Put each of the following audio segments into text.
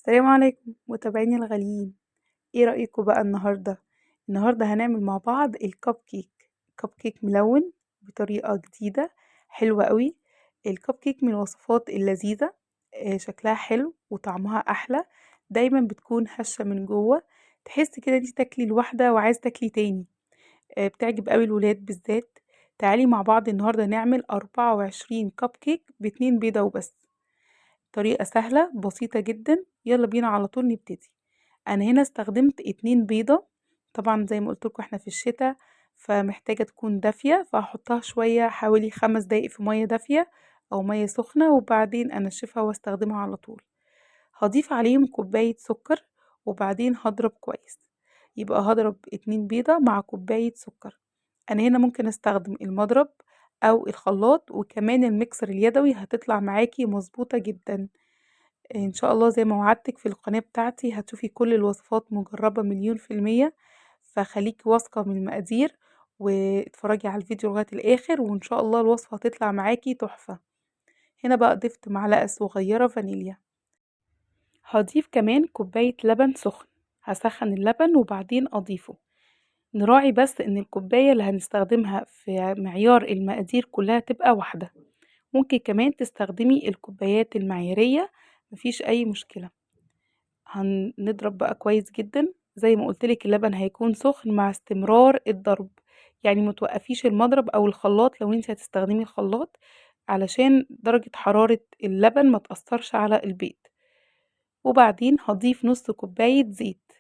السلام عليكم متابعيني الغاليين. ايه رأيكم بقى النهارده هنعمل مع بعض الكب كيك. كب كيك ملون بطريقة جديدة حلوة قوي. الكب كيك من الوصفات اللذيذة. شكلها حلو وطعمها احلى. دايما بتكون هشة من جوه. تحس كده انتي تاكلي الواحدة وعايز تاكلي تاني. بتعجب قوي الولاد بالذات. تعالي مع بعض النهارده نعمل 24 كب كيك باتنين بيضة وبس. طريقة سهلة بسيطة جدا، يلا بينا على طول نبتدي. انا هنا استخدمت 2 بيضة. طبعا زي ما قلت لكم احنا في الشتاء، فمحتاجة تكون دافية، فهحطها شوية حوالي 5 دقايق في مية دافية او مية سخنة، وبعدين انشفها واستخدمها على طول. هضيف عليهم كوباية سكر، وبعدين هضرب كويس. يبقى هضرب 2 بيضة مع كوباية سكر. انا هنا ممكن استخدم المضرب او الخلاط، وكمان الميكسر اليدوي هتطلع معاكي مظبوطة جدا. ان شاء الله زي ما وعدتك في القناة بتاعتي هتشوفي كل الوصفات مجربة مليون في المية. فخليكي واثقة من المقادير، واتفرجي على الفيديو لغاية الاخر، وان شاء الله الوصفة هتطلع معاكي تحفة. هنا بقى ضفت معلقة صغيرة فانيليا. هضيف كمان كوباية لبن سخن. هسخن اللبن وبعدين اضيفه. نراعي بس ان الكوباية اللي هنستخدمها في معيار المقادير كلها تبقى واحدة. ممكن كمان تستخدمي الكوبايات المعيارية، مفيش اي مشكلة. هنضرب بقى كويس جدا. زي ما قلتلك اللبن هيكون سخن مع استمرار الضرب. يعني متوقفيش المضرب او الخلاط لو انت هتستخدمي الخلاط، علشان درجة حرارة اللبن ما تأثرش على البيض. وبعدين هضيف نص كوباية زيت،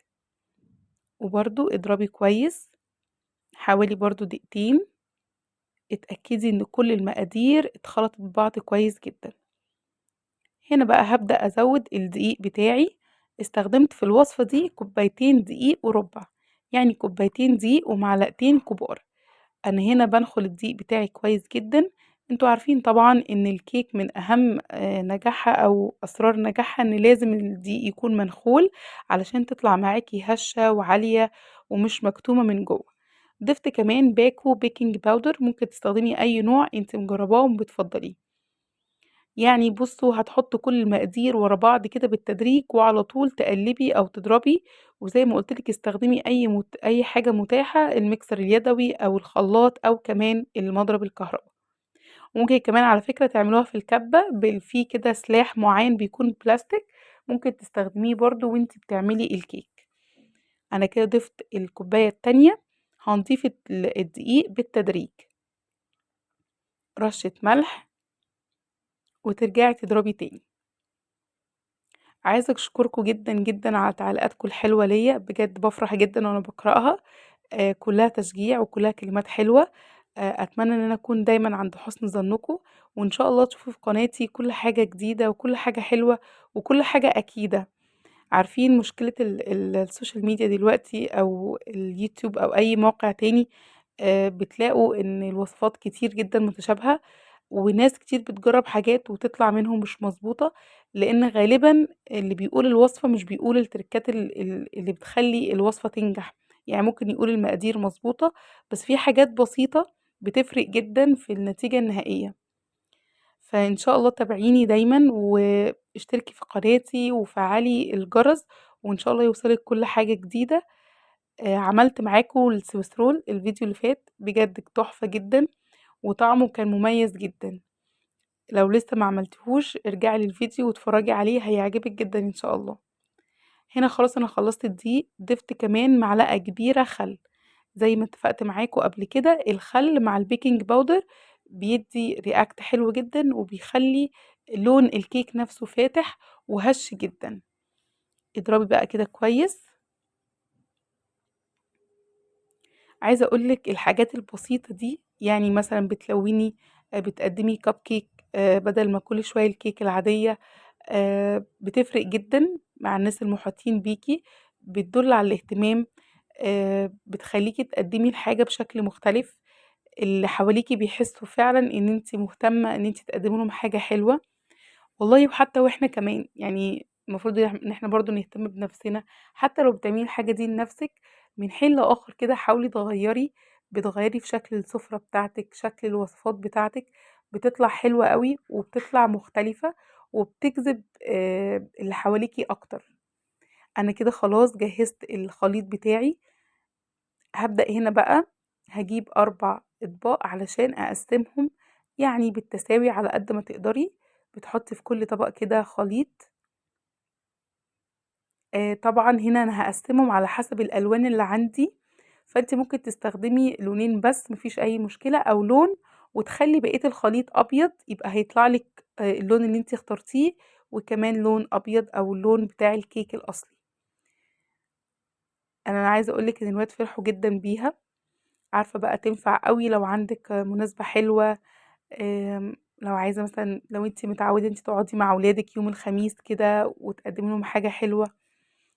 وبرضو اضربي كويس حوالي برضو دقيقتين. اتأكدي ان كل المقادير اتخلطت ببعض كويس جدا. هنا بقى هبدأ أزود الدقيق بتاعي. استخدمت في الوصفة دي كوبايتين دقيق وربع، يعني كوبايتين دقيق ومعلقتين كبار. أنا هنا بنخل الدقيق بتاعي كويس جدا. انتوا عارفين طبعا ان الكيك من اهم نجاحها او اسرار نجاحها ان لازم الدقيق يكون منخول، علشان تطلع معاكي هشة وعالية ومش مكتومة من جوه. ضفت كمان باكو بيكنج باودر، ممكن تستخدمي اي نوع انت مجرباه وبتفضليه. يعني بصوا هتحطوا كل المقادير ورا بعض كده بالتدريج، وعلى طول تقلبي او تضربي. وزي ما قلتلك استخدمي اي حاجة متاحة، الميكسر اليدوي او الخلاط او كمان المضرب الكهرباء. ممكن كمان على فكرة تعملوها في الكبة في كده سلاح معين بيكون بلاستيك، ممكن تستخدميه برضو وانتي بتعملي الكيك. انا كده ضفت الكوباية التانية. هنضيف الدقيق بالتدريج، رشة ملح، وترجعي تضربي تاني. عايزة أشكركم جدًا، جدًا على تعليقاتكم الحلوة ليّا، بجد بافرح جدًا وأنا باقرأها. كلّها تشجيع وكلّها كلمات حلوة. أتمنى إن أنا أكون دايمًا عند حُسن ظنكم، وإن شاء الله تشوفوا في قناتي كل حاجة جديدة وكل حاجة حلوة وكل حاجة أكيدة. عارفين مشكلة السوشيال ميديا دلوقتي أو اليوتيوب أو أي موقع تاني، بتلاقوا إن الوصفات كتير جدًا متشابهة، وناس كتير بتجرّب حاجات وتطلع منهم مش مضبوطة، لإن غالبًا اللي بيقول الوصفة مش بيقول التريكات اللي بتخلّي الوصفة تنجح. يعني ممكن يقول المقادير مضبوطة، بس في حاجات بسيطة بتفرق جدًا في النتيجة النهائية. فإن شاء الله تابعيني دايمًا، واشتركي في قناتي وفعّلي الجرس، وإن شاء الله يوصلِك كل حاجة جديدة. عملت معاكم السويس رول الفيديو اللي فات، بجد تحفة جدًا وطعمه كان مميز جدًا. لو لسه ما عملتيهوش ارجعي للفيديو واتفرجي عليه هيعجبِك جدًا إن شاء الله. هنا خلاص أنا خلّصت الدقيق، ضفت كمان معلقة كبيرة خل. زي ما اتفقت معاكم قبل كده، الخل مع البيكنج باودر بيدّي react حلو جدًا، وبيخلّي لون الكيك نفسه فاتح وهش جدًا. اضربي بقى كده كويس. عايزة أقول لِك الحاجات البسيطة دي، يعني مثلًا بتلوّني، بتقدّمي كب كيك بدل ما كل شوية الكيك العادية، بتفرق جدًا مع الناس المحيطين بيكِ، بتدُل على الاهتمام. بتخلّيكِ تقدّمي الحاجة بشكل مختلف. اللي حواليكِ بيحسّوا فعلًا إن أنتِ مهتمة إن أنتِ تقدّمي لهم حاجة حلوة. والله وحتى وإحنا كمان، يعني المفروض إن إحنا برضه نهتم بنفسنا. حتى لو بتعملي الحاجة دي لنفسِك، من حين لآخر كده حاولي تغيّري، بتغيّري في شكل السفرة بتاعتِك، شكل الوصفات بتاعتِك. بتطلع حلوة قوي وبتطلع مختلفة وبتجذب اللي حواليكي اكتر. انا كده خلاص جهزت الخليط بتاعي. هبدأ هنا بقى، هجيب 4 أطباق علشان أقسمهم يعني بالتساوي على قد ما تقدري. بتحطي في كل طبق كده خليط. طبعا هنا أنا هقسمهم على حسب الألوان اللي عندي، فانت ممكن تستخدمي لونين بس مفيش أي مشكلة، أو لون وتخلي بقية الخليط أبيض، يبقى هيطلع لك اللون اللي انت اخترتيه، وكمان لون أبيض أو اللون بتاع الكيك الأصلي. أنا عايزة أقولك إن الولاد فرحوا جدا بيها. عارفة بقى تنفع قوي لو عندك مناسبة حلوة. لو عايزة مثلا، لو انتي متعودة انتي تقعدي مع ولادك يوم الخميس كده وتقدمي لهم حاجة حلوة،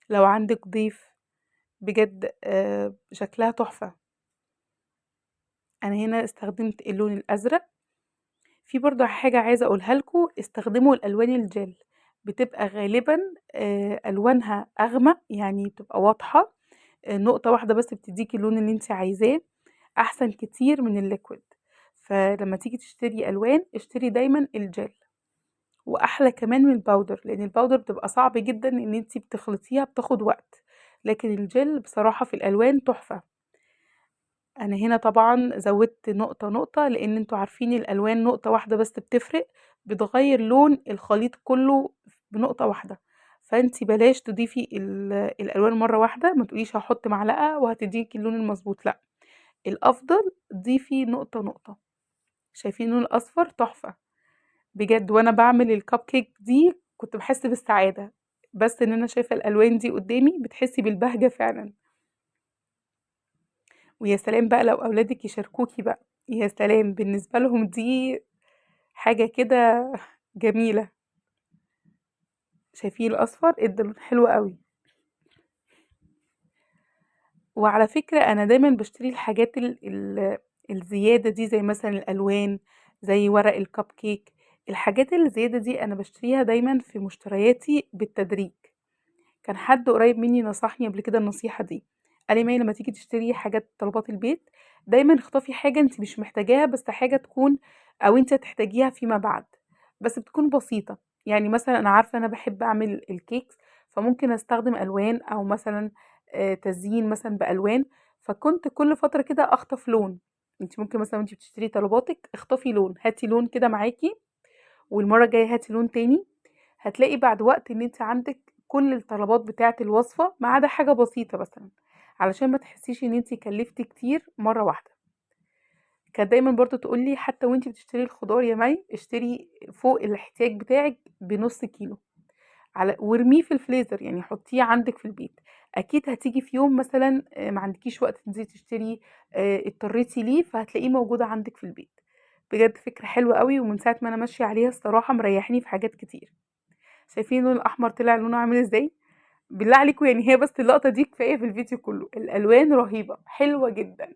لو عندك ضيف، بجد شكلها تحفة. انا هنا استخدمت اللون الازرق. في برضو حاجة عايزة اقولها لكم، استخدموا الالوان الجل، بتبقى غالبا الوانها اغمق، يعني بتبقى واضحة. نقطة واحدة بس بتديكي اللون اللي انتي عايزاه، احسن كتير من الليكويد. فلما تيجي تشتري الوان اشتري دايما الجل، واحلى كمان من الباودر، لان الباودر بتبقى صعب جدا ان انتي بتخلطيها، بتاخد وقت. لكن الجل بصراحة في الالوان تحفة. انا هنا طبعا زودت نقطة نقطة، لان انتوا عارفين الالوان نقطة واحدة بس بتفرق، بتغير لون الخليط كله بنقطة واحدة. فانتي بلاش تضيفي الالوان مرة واحدة، ما تقوليش هحط معلقة وهتديكي اللون المظبوط، لا، الافضل ضيفي نقطة نقطة. شايفين اللون الاصفر تحفة بجد، وانا بعمل الكب كيك دي كنت بحس بالسعادة، بس ان انا شايفة الالوان دي قدامي بتحسي بالبهجة فعلا. ويا سلام بقى لو اولادك يشاركوكي بقى، يا سلام بالنسبة لهم دي حاجة كده جميلة. شايفين الاصفر ادى لون حلو قوي. وعلى فكرة انا دايما بشتري الحاجات الزيادة دي، زي مثلا الالوان، زي ورق الكب كيك. الحاجات الزيادة دي انا بشتريها دايما في مشترياتي بالتدريج. كان حد قريب مني نصحني قبل كده النصيحة دي، قال لي: ماي لما تيجي تشتري حاجات طلبات البيت، دايما اخطفي حاجة انت مش محتاجاها، بس حاجة تكون او انت هتحتاجيها فيما بعد، بس بتكون بسيطة. يعني مثلا انا عارفة انا بحب اعمل الكيكس، فممكن استخدم الوان، او مثلا تزيين مثلا بالوان. فكنت كل فترة كده اخطف لون. انت ممكن مثلا وانت بتشتري طلباتك اخطفي لون، هاتي لون كده معاكي، والمرة الجاية هاتي لون تاني. هتلاقي بعد وقت ان انت عندك كل الطلبات بتاعة الوصفة ما عدا حاجة بسيطة مثلا، علشان ما تحسيش ان انت كلفتي كتير مرة واحدة. كانت دايما برضو تقولي حتى وانت بتشتري الخضار يا مي، اشتري فوق الاحتياج بتاعك بنص كيلو، وارميه في الفريزر، يعني حطيه عندك في البيت. اكيد هتيجي في يوم مثلا ما عندكيش وقت تنزلي تشتري، اضطريتي ليه، فهتلاقيه موجود عندك في البيت. بجد فكرة حلوة قوي، ومن ساعة ما انا ماشية عليها الصراحة مريحيني في حاجات كتير. شايفين اللون الاحمر طلع لونه عامل ازاي؟ بالله عليكم، يعني هي بس اللقطة دي كفاية في الفيديو كله، الالوان رهيبة حلوة جدا.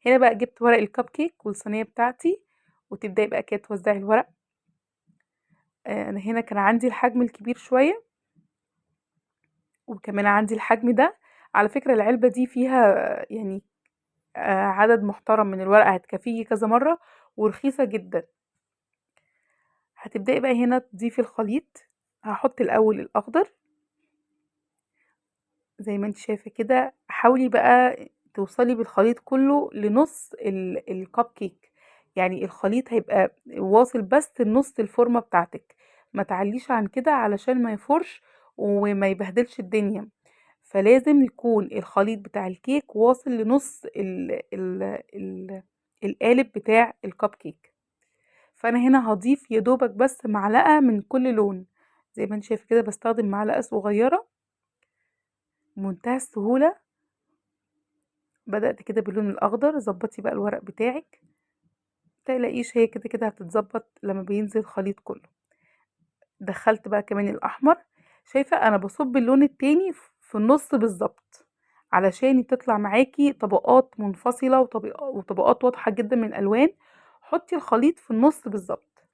هنا بقى جبت ورق الكب كيك والصينية بتاعتي، وتبدأي بقى كده توزعي الورق. انا هنا كان عندي الحجم الكبير شوية، وكمان عندي الحجم ده. على فكرة العلبة دي فيها يعني عدد محترم من الورقة، هتكفيكي كذا مرة، ورخيصة جدا. هتبدأي بقى هنا تضيفي الخليط. هحط الأول الأخضر زي ما انت شايفة كده. حاولي بقى توصلي بالخليط كله لنص الكب كيك، يعني الخليط هيبقى واصل بس لنص الفورمة بتاعتك، ما تعليش عن كده علشان ما يفرش وما يبهدلش الدنيا. فلازم يكون الخليط بتاع الكيك واصل لنص القالب بتاع الكب كيك. فانا هنا هضيف يدوبك بس معلقة من كل لون، زي ما انت شايفة كده بستخدم معلقة صغيرة بمنتهى السهولة. بدأت كده باللون الأخضر، ظبطي بقى الورق بتاعك، متقلقيش هي كده كده هتتظبط لما بينزل الخليط كله. دخلت بقى كمان الأحمر. شايفة أنا بصب اللون التاني في النص بالظبط، علشان تطلع معاكي طبقات منفصلة وطبقات واضحة جدا من الألوان. حطي الخليط في النص بالظبط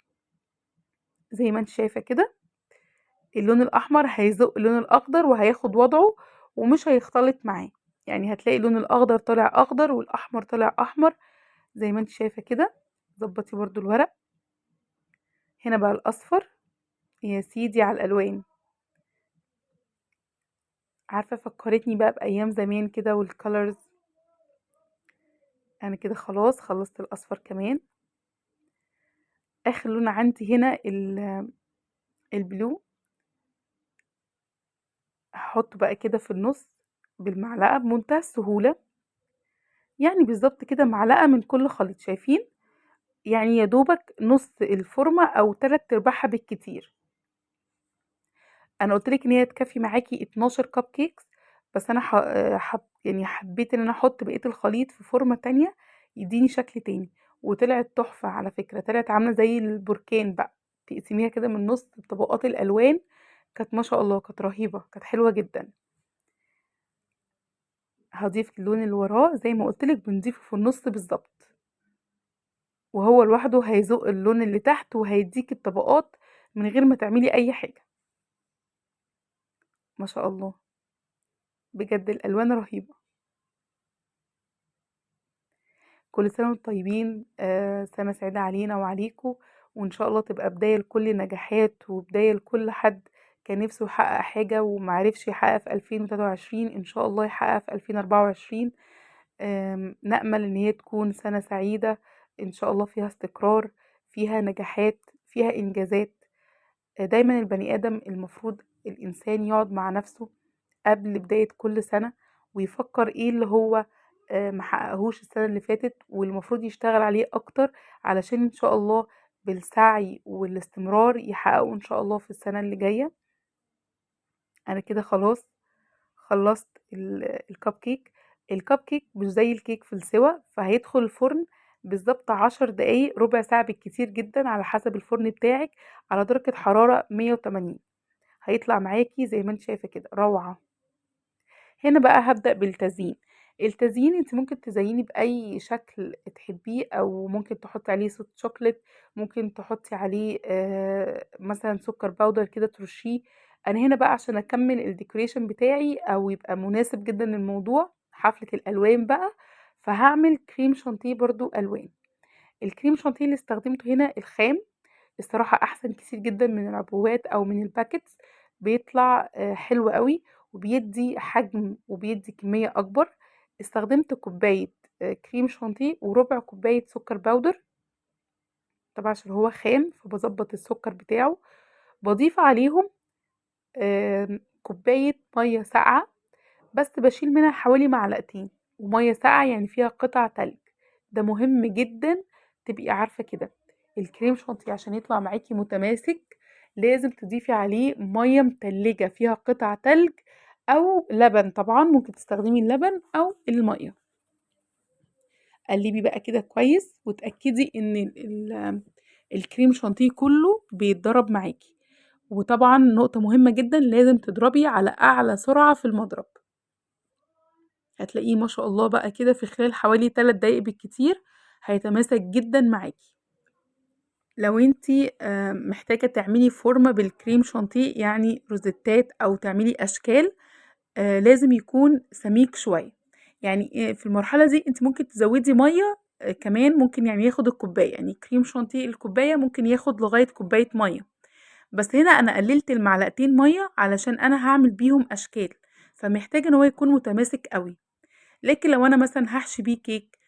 زي ما انت شايفة كده. اللون الأحمر هيزق اللون الأخضر وهياخد وضعه، ومش هيختلط معاه، يعني هتلاقي اللون الأخضر طالع أخضر والأحمر طالع أحمر زي ما انت شايفة كده. ظبطي برضو الورق. هنا بقى الاصفر، يا سيدي على الالوان. عارفة فكرتني بقى بايام زمان كده والكالرز. انا كده خلاص خلصت الاصفر كمان. اخر لون عندي هنا البلو. هحطه بقى كده في النص بالمعلقة بمنتهى السهولة. يعني بالظبط كده معلقة من كل خليط، شايفين؟ يعني يا دوبك نص الفورمة او 3/4 بالكتير. انا قلت لك ان هي تكفي معاكي 12 كب كيكس، بس انا يعني حبيت ان انا احط بقية الخليط في فورمة تانية يديني شكل تاني. وطلعت تحفة على فكرة، طلعت عاملة زي البركان بقى. تقسميها كده من النص بطبقات الالوان. كانت ما شاء الله، كانت رهيبة، كانت حلوة جدا. هضيف اللون اللي وراه زي ما قلت لك، بنضيفه في النص بالظبط، وهو لوحده هيزق اللون اللي تحت وهيديك الطبقات من غير ما تعملي اي حاجة. ما شاء الله، بجد الالوان رهيبة. كل سنة وانتم طيبين، سنة سعيدة علينا وعليكم. وإن شاء الله تبقى بداية لكل نجاحات، وبداية لكل حد كان نفسه يحقق حاجة ومعرفش يحقق في 2023، إن شاء الله يحقق في 2024. نأمل إن هي تكون سنة سعيدة إن شاء الله، فيها استقرار، فيها نجاحات، فيها إنجازات. دايما البني آدم المفروض الإنسان يقعد مع نفسه قبل بداية كل سنة، ويفكر ايه اللي هو محققهوش السنة اللي فاتت والمفروض يشتغل عليه اكتر، علشان ان شاء الله بالسعي والاستمرار يحققه ان شاء الله في السنة اللي جاية. انا كده خلاص خلصت الكب كيك. الكب كيك مش زي الكيك في السوا، فهيدخل الفرن بالظبط 10 دقايق، ربع ساعة بالكتير جدا على حسب الفرن بتاعك، على درجة حرارة 180. هيطلع معاكي زي ما انت شايفة كده روعة. هنا بقى هبدأ بالتزيين. التزيين انت ممكن تزيني بأي شكل تحبيه، او ممكن تحطي عليه صوص شوكليت، ممكن تحطي عليه مثلا سكر باودر كده ترشيه. انا هنا بقى عشان اكمل الديكوريشن بتاعي او يبقى مناسب جدا للموضوع حفلة الالوان بقى، فهعمل كريم شانتيه برضو الوان. الكريم شانتيه اللي استخدمته هنا الخام، الصراحة أحسن كتير جدا من العبوات أو من الباكتس. بيطلع حلو قوي، وبيدي حجم وبيدي كمية أكبر. استخدمت كوباية كريم شانتيه وربع كوباية سكر باودر، طبعا عشان هو خام فبظبط السكر بتاعه. بضيف عليهم كوباية مية ساقعة، بس بشيل منها حوالي معلقتين، ومية ساقعة يعني فيها قطع تلج. ده مهم جدا تبقي عارفة كده. الكريم شانتيه عشان يطلع معاكي متماسك لازم تضيفي عليه مية متلجة فيها قطع تلج، او لبن. طبعا ممكن تستخدمي اللبن او المية. قلبي بقى كده كويس وتأكدي ان الكريم شانتيه كله بيتضرب معاكي. وطبعا نقطة مهمة جدا، لازم تضربي على اعلى سرعة في المضرب. هتلاقيه ما شاء الله بقى كده في خلال حوالي 3 دقايق بالكتير هيتماسك جدا معاكي. لو انتي محتاجة تعملي فورمة بالكريم شانتيه، يعني روزيتات او تعملي اشكال، لازم يكون سميك شوية. يعني في المرحلة دي انت ممكن تزودي مية كمان، ممكن يعني ياخد الكوباية، يعني كريم شانتيه الكوباية ممكن ياخد لغاية كوباية مية. بس هنا انا قللت المعلقتين مية علشان انا هعمل بيهم اشكال، فمحتاجة ان هو يكون متماسك قوي. لكن لو انا مثلا هحشي بيه كيك،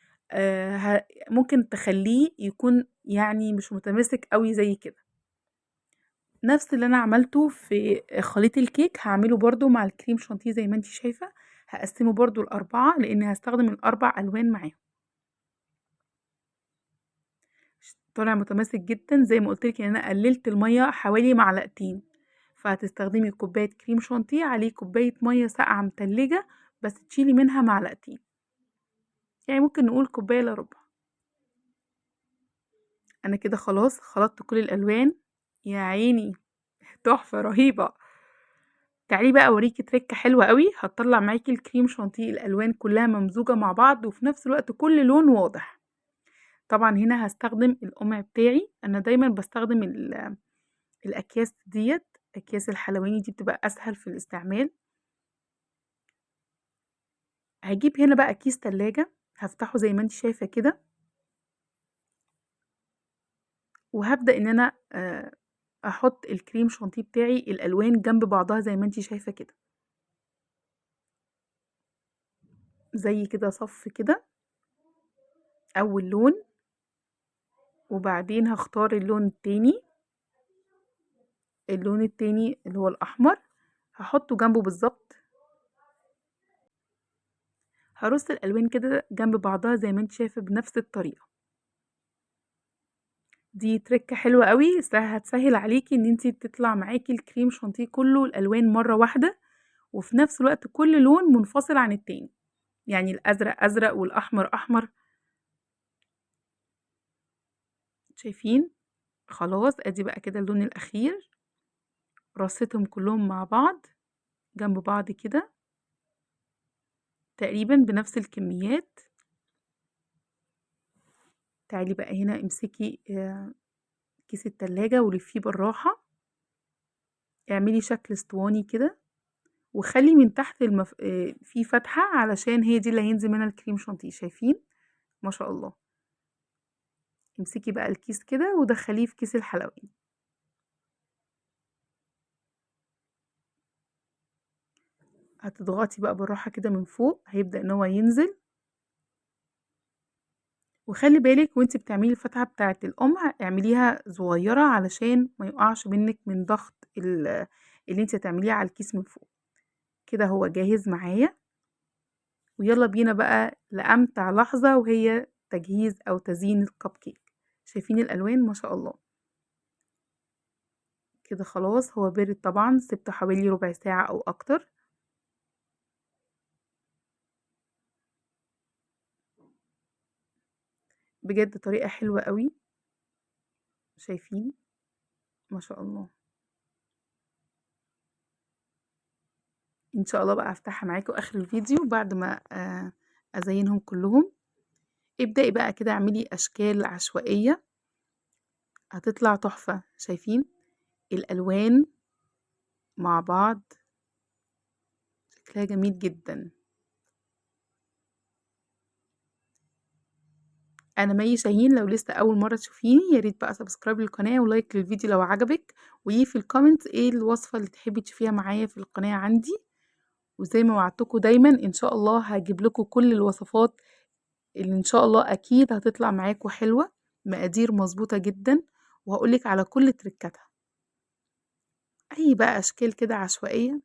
ممكن تخليه يكون يعني مش متماسك قوي زي كده. نفس اللي انا عملته في خليط الكيك هعمله برضو مع الكريم شانتيه زي ما انتي شايفة. هقسمه برضو الاربعة لان هستخدم الاربع الوان معاهم. طالع متماسك جدا زي ما قلتلك ان انا قللت المية حوالي معلقتين. فهتستخدمي كوباية كريم شانتيه عليه كوباية مية ساقعة متلجة، بس تشيلي منها معلقتين، يعني ممكن نقول كوباية الا ربع. انا كده خلاص خلطت كل الالوان. يا عيني، تحفة رهيبة. تعالي بقى اوريكي تريكة حلوة قوي هتطلع معاكي الكريم شانتيه الالوان كلها ممزوجة مع بعض، وفي نفس الوقت كل لون واضح. طبعا هنا هستخدم القمع بتاعي. انا دايما بستخدم الاكياس ديت، اكياس الحلواني دي بتبقى اسهل في الاستعمال. هجيب هنا بقى كيس تلاجة، هفتحه زي ما انت شايفة كده. وهابدأ إن أنا أحط الكريم شانتيه بتاعي الألوان جنب بعضها زي ما أنتِ شايفة كده، زي كده صف كده، أول لون، وبعدين هاختار اللون التاني، اللون التاني اللي هو الأحمر هاحطه جنبه بالضبط، هارص الألوان كده جنب بعضها زي ما أنتِ شايفة بنفس الطريقة. دي ترِكّة حلوة أوي هتسهِّل عليكِ إن أنتِ تطلع معاكِ الكريم شانتيه كلّه الألوان مرّة واحدة، وفي نفس الوقت كل لون منفصل عن التاني، يعني الأزرق أزرق والأحمر أحمر، شايفين؟ خلاص أدي بقى كده اللون الأخير، رصيتهم كلّهم مع بعض جنب بعض كده، تقريبًا بنفس الكميات. تعالي بقى هنا امسكي كيس التلاجة ولفّيه بالراحة، اعملي شكل اسطواني كده، وخلّي من تحت في فتحة علشان هي دي اللي هينزل منها الكريم شانتيه، شايفين؟ ما شاء الله. امسكي بقى الكيس كده ودخّليه في كيس الحلواني. هتضغطي بقى بالراحة كده من فوق، هيبدأ إن هو ينزل، وخلّي بالِك وأنتِ بتعملي الفتحة بتاعة القمع اعمليها صغيّرة علشان ما يُقعش منِّك من ضغط اللي أنتِ هتعمليه على الكيس من فوق. كده هو جاهز معايا، ويالّا بينا بقى لأمتع لحظة وهي تجهيز أو تزيين الcupcake كيك. شايفين الألوان ما شاء الله. كده خلاص هو بِرِد طبعًا، سِبته حوالي ربع ساعة أو أكتر. بجد طريقة حلوة أوي، شايفين؟ ما شاء الله. إن شاء الله بقى هافتحها معاكم آخر الفيديو بعد ما أزينهم كلّهم. ابدئي بقى كده اعملي أشكال عشوائية هتطلع تحفة، شايفين؟ الألوان مع بعض شكلها جميل جدًا. أنا مي شاهين، لو لسه أول مرّة تشوفيني يا ريت بقى سبسكرايب للقناة ولايك للفيديو لو عجبِك، وقولي لي في الcomment إيه الوصفة اللي تحبي تشوفيها معايا في القناة عندي، وزي ما وعدتكم دايمًا إن شاء الله هاجيب لكم كل الوصفات اللي إن شاء الله أكيد هتطلع معاكم حلوة، مقادير مضبوطة جدًا، وهاقول لِك على كل تريكاتها. أي بقى أشكال كده عشوائية،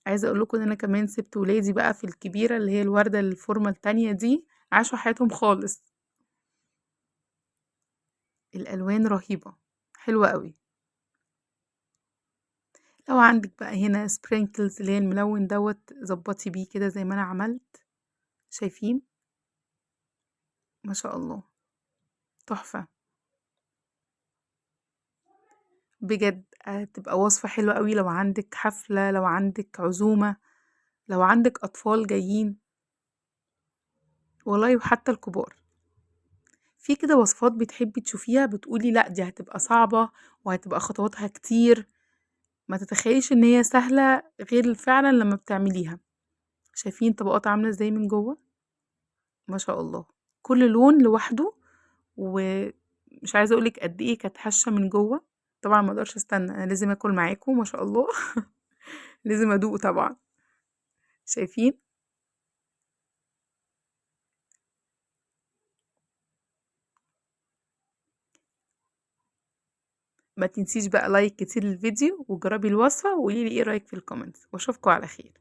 عايزة أقول لكم إن أنا كمان سِبت ولادي بقى في الكبيرة اللي هي الوردة الفورمة التانية دي، عاشوا حياتهم خالص. الألوان رهيبة، حلوة أوي. لو عندِك بقى هنا sprinkles اللي هي الملون دوّة ضبّطي بيه كده زي ما أنا عملت، شايفين؟ ما شاء الله، تحفة. بجد هتبقى وصفة حلوة أوي لو عندِك حفلة، لو عندِك عزومة، لو عندِك أطفال جايين، والله وحتى الكبار. في كده وصفات بتحبي تشوفيها بتقولي لأ دي هتبقى صعبة وهتبقى خطواتها كتير، ما تتخيليش إن هي سهلة غير فعلًا لمّا بتعمليها. شايفين طبقات عاملة إزاي من جوّه؟ ما شاء الله، كل لون لوحده، ومش عايزة أقول لِك قد إيه كانت هشة من جوّه. طبعًا ما اقدرش أستنى، أنا لازم آكل معاكم ما شاء الله، لازم أدوق طبعًا. شايفين؟ ما تنسيش بقى لايك كتير للفيديو، وجربي الوصفة وقولي لي إيه رأيِك في الكومنتس، وأشوفكم على خير.